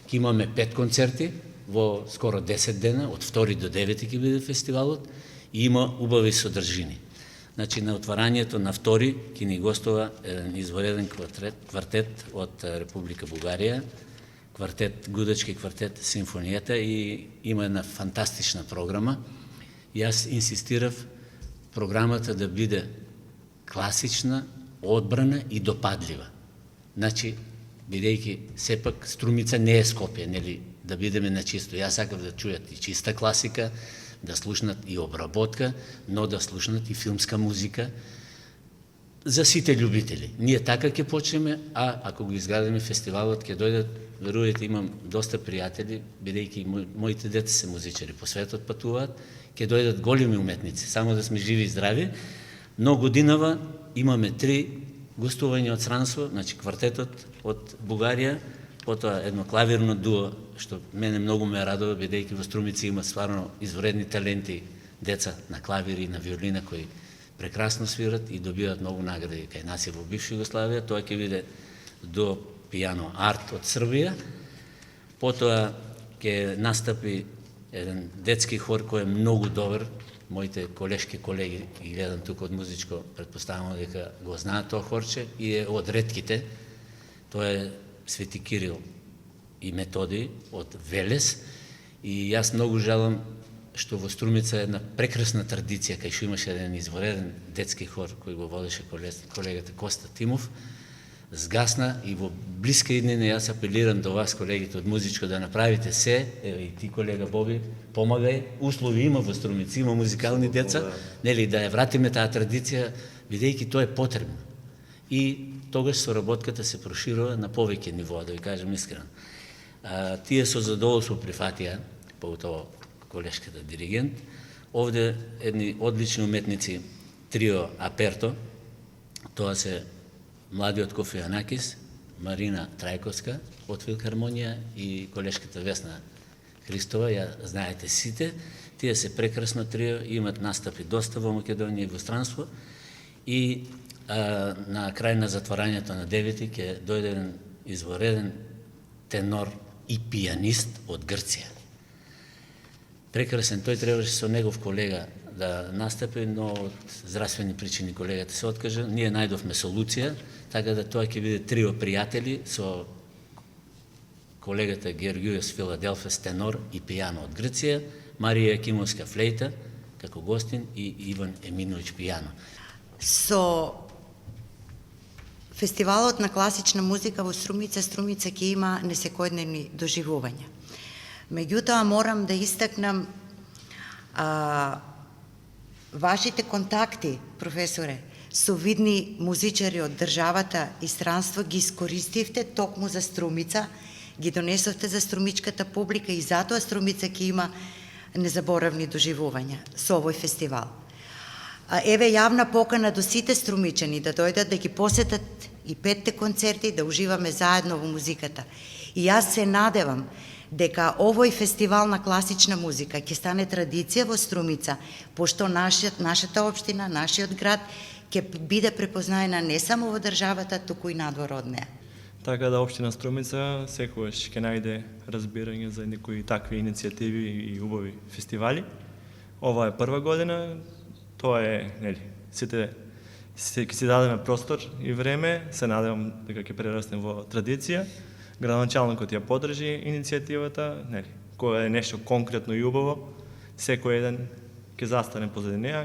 Ке имаме 5 концерти во скоро 10 дена, од 2 до 9 ќе биде фестивалот и има убави содржини. Значи, на отварањето на 2 ќе ни гостува еден извореден квартет од Република Бугарија, гудачки квартет Симфонијата, и има една фантастична програма. Јас инсистирав програмата да биде класична, одбрана и допадлива. Значи, бидејќи сепак Струмица не е Скопје, нели, да бидеме на чисто. Јас сакав да чујат и чиста класика, да слушнат и обработка, но да слушнат и филмска музика за сите љубители. Ние така ќе почнеме, а ако го изградиме фестивалот, ќе дојдат, верувајте, имам доста пријатели, бидејќи моите деца се музичари, по светот патуваат, ќе дојдат големи уметници, само да сме живи и здрави, но годинава имаме 3 гостување од странство, значи квартетот од Бугарија, потоа едно клавирно дуо, што мене многу ме радува, бидејќи во Струмица има стварно извредни таленти, деца на клавир и на виолина кои прекрасно свират и добиваат многу награди кај нас и во бивша Југославија. Тоа ќе биде до пијано арт од Србија. Потоа ќе настапи еден детски хор кој е многу добар. Моите колешки колеги ги гледам тука од музичко, претпоставувам дека го знаат тоа хорче и е од ретките. Тоа е Свети Кирил и Методи од Велес, и јас многу жалам што во Струмица е една прекрасна традиција, кај што имаше еден извореден детски хор кој го водеше колегата Коста Тимов, сгасна, и во блиска иднина јас апелирам до вас, колегите од музичко, да направите се, еве и ти, колега Боби, помагај, услови има во Струмица, има музикални деца, нели, да ја вратиме таа традиција, бидејќи тоа е потребно. И тогаш соработката се проширува на повеќе нивоа, да ви кажам искрено. Тие со задоволство прифатија, поготово колешката диригент. Овде едни одлични уметници, трио Аперто, тоа се младиот Кофи Анакис, Марина Трајковска од Филхармонија и колешката Весна Христова, ја знаете сите. Тие се прекрасно трио, имат настапи доста во Македонија и во странство, и на крај на затварањето на 9 ќе дојде еден извореден тенор и пијанист од Грција. Прекрасен, тој требаше со негов колега да настапи, но од здравствени причини колегата се откажа. Ние најдовме солуција, така да тоа ќе биде трио пријатели со колегата Георгиос Филаделфес тенор и пијано од Грција, Марија Кимовска флейта како гостин и Иван Еминовиќ пијано. Со фестивалот на класична музика во Струмица ќе има несекојдневни доживувања. Меѓутоа, морам да истакнам вашите контакти, професоре, со видни музичари од државата и странство ги искористивте токму за Струмица, ги донесовте за струмичката публика, и затоа Струмица ќе има незаборавни доживувања со овој фестивал. Еве јавна покана до сите струмичани да дојдат да ги посетат и 5 концерти, да уживаме заедно во музиката. И јас се надевам дека овој фестивал на класична музика ќе стане традиција во Струмица, пошто нашата општина, нашиот град ќе биде препознаена не само во државата, туку и надвор од неа. Така да општина Струмица секогаш ќе најде разбирање за некои такви иницијативи и убави фестивали. Ова е прва година, тоа е, нели, сите ќе си дадеме простор и време, се надевам дека ќе прерасне во традиција. Градоначалникот ја поддржи иницијативата, нели, која е нешто конкретно и убаво, секој еден ќе застане позади неа,